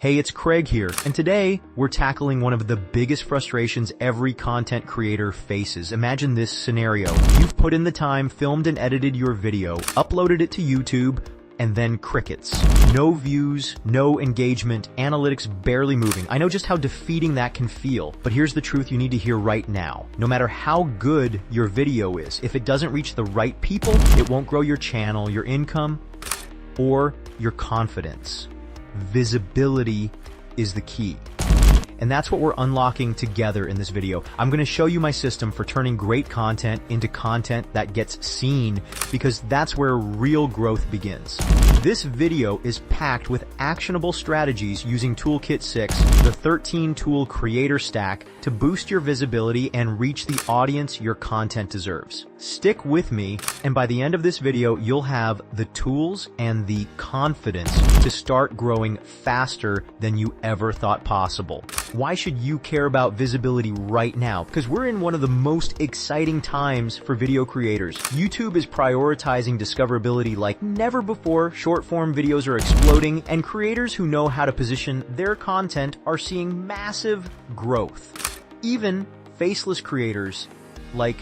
Hey, it's Craig here, and today we're tackling one of the biggest frustrations every content creator faces. Imagine this scenario. You've put in the time, filmed and edited your video, uploaded it to YouTube, and then crickets. No views, no engagement, analytics barely moving. I know just how defeating that can feel, but here's the truth you need to hear right now. No matter how good your video is, if it doesn't reach the right people, it won't grow your channel, your income, or your confidence. Visibility is the key. And that's what we're unlocking together in this video. I'm going to show you my system for turning great content into content that gets seen, because that's where real growth begins. This video is packed with actionable strategies using Toolkit 6, the 13-tool creator stack, to boost your visibility and reach the audience your content deserves. Stick with me, and by the end of this video, you'll have the tools and the confidence to start growing faster than you ever thought possible. Why should you care about visibility right now? Because we're in one of the most exciting times for video creators. YouTube is prioritizing discoverability like never before. Short-form videos are exploding, and creators who know how to position their content are seeing massive growth. Even faceless creators like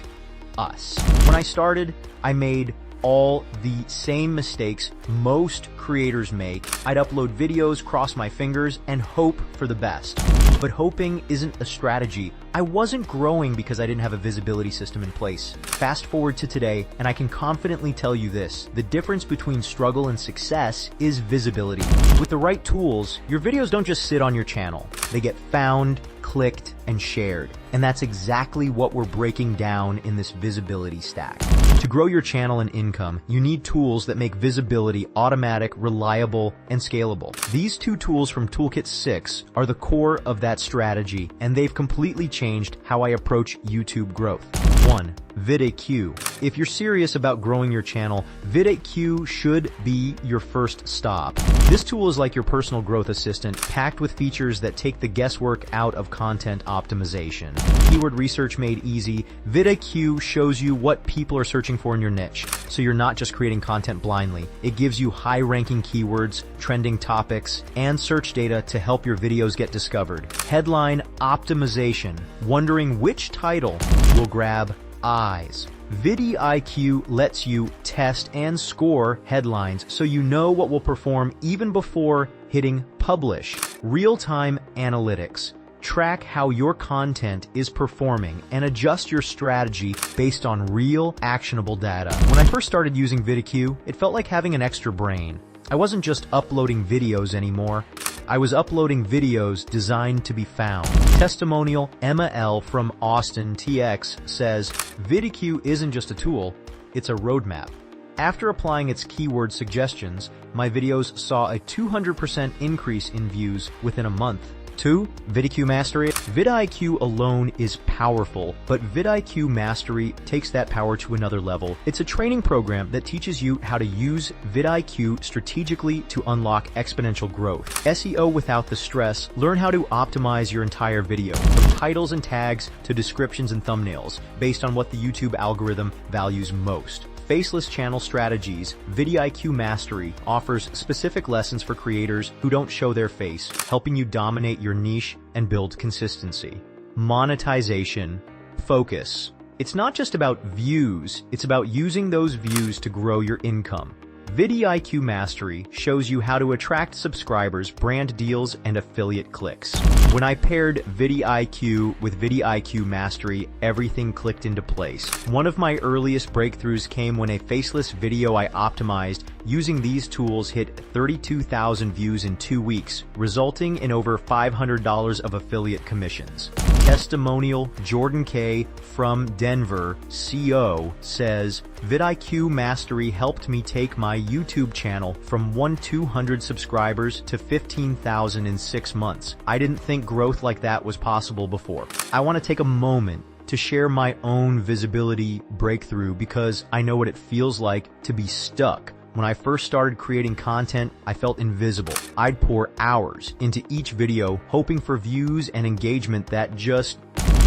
us. When I started, I made all the same mistakes most creators make. I'd upload videos, cross my fingers, and hope for the best. But hoping isn't a strategy. I wasn't growing because I didn't have a visibility system in place. Fast forward to today, and I can confidently tell you this: the difference between struggle and success is visibility. With the right tools, your videos don't just sit on your channel. They get found, clicked, and shared. And that's exactly what we're breaking down in this visibility stack. To grow your channel and income, you need tools that make visibility automatic, reliable, and scalable. These two tools from Toolkit 6 are the core of that strategy, and they've completely changed how I approach YouTube growth. 1. VidIQ. If you're serious about growing your channel, VidIQ should be your first stop. This tool is like your personal growth assistant, packed with features that take the guesswork out of content optimization. Keyword research made easy, VidIQ shows you what people are searching for in your niche, so you're not just creating content blindly. It gives you high-ranking keywords, trending topics, and search data to help your videos get discovered. Headline optimization. Wondering which title will grab eyes? VidIQ lets you test and score headlines so you know what will perform even before hitting publish. Real-time analytics. Track how your content is performing and adjust your strategy based on real, actionable data. When I first started using VidIQ, it felt like having an extra brain. I wasn't just uploading videos anymore. I was uploading videos designed to be found. Testimonial Emma L. from Austin, TX says, VidIQ isn't just a tool, it's a roadmap. After applying its keyword suggestions, my videos saw a 200% increase in views within a month. 2. VidIQ Mastery. VidIQ alone is powerful, but VidIQ Mastery takes that power to another level. It's a training program that teaches you how to use VidIQ strategically to unlock exponential growth. SEO without the stress. Learn how to optimize your entire video, from titles and tags to descriptions and thumbnails, based on what the YouTube algorithm values most. Faceless channel strategies. VidIQ Mastery offers specific lessons for creators who don't show their face, helping you dominate your niche and build consistency. Monetization. Focus. It's not just about views, it's about using those views to grow your income. VidIQ Mastery shows you how to attract subscribers, brand deals, and affiliate clicks. When I paired VidIQ with VidIQ Mastery, everything clicked into place. One of my earliest breakthroughs came when a faceless video I optimized using these tools hit 32,000 views in 2 weeks, resulting in over $500 of affiliate commissions. Testimonial Jordan K. from Denver, CO, says, VidIQ Mastery helped me take my YouTube channel from 200 subscribers to 15,000 in 6 months. I didn't think growth like that was possible before. I want to take a moment to share my own visibility breakthrough because I know what it feels like to be stuck. When I first started creating content, I felt invisible. I'd pour hours into each video, hoping for views and engagement that just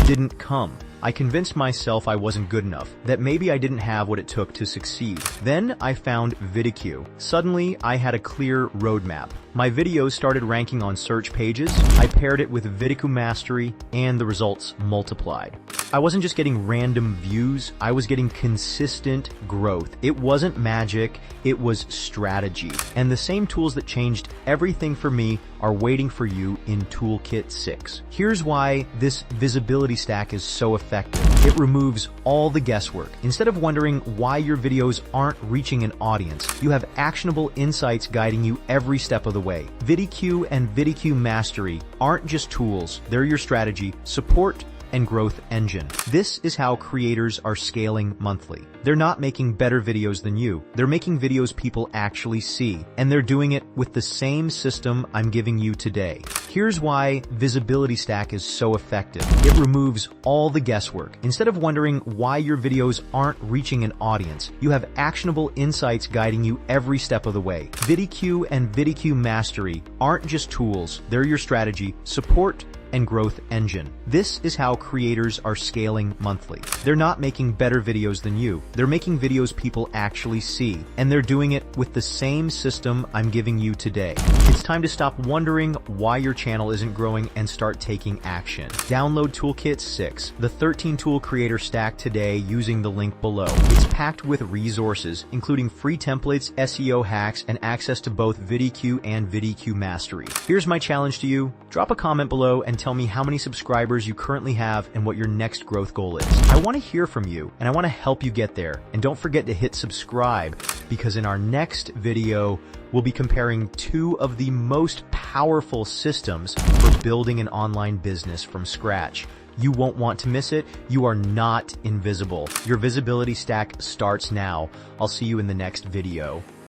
didn't come. I convinced myself I wasn't good enough, that maybe I didn't have what it took to succeed. Then I found VidIQ. Suddenly, I had a clear roadmap. My videos started ranking on search pages, I paired it with VidIQ Mastery, and the results multiplied. I wasn't just getting random views, I was getting consistent growth. It wasn't magic, it was strategy. And the same tools that changed everything for me are waiting for you in Toolkit 6. Here's why this visibility stack is so effective. It removes all the guesswork. Instead of wondering why your videos aren't reaching an audience, you have actionable insights guiding you every step of the way. VidIQ and VidIQ Mastery aren't just tools, they're your strategy, support, and growth engine. This is how creators are scaling monthly. They're not making better videos than you. They're making videos people actually see, and they're doing it with the same system I'm giving you today. Here's why Visibility Stack is so effective. It removes all the guesswork. Instead of wondering why your videos aren't reaching an audience, you have actionable insights guiding you every step of the way. VidIQ and VidIQ Mastery aren't just tools. They're your strategy, support, and growth engine. This is how creators are scaling monthly. They're not making better videos than you. They're making videos people actually see, and they're doing it with the same system I'm giving you today. It's time to stop wondering why your channel isn't growing and start taking action. Download Toolkit 6, the 13-tool creator stack today using the link below. It's packed with resources, including free templates, SEO hacks, and access to both VidIQ and VidIQ Mastery. Here's my challenge to you. Drop a comment below and tell me how many subscribers you currently have and what your next growth goal is. I want to hear from you, and I want to help you get there. And don't forget to hit subscribe, because in our next video, we'll be comparing two of the most powerful systems for building an online business from scratch. You won't want to miss it. You are not invisible. Your visibility stack starts now. I'll see you in the next video.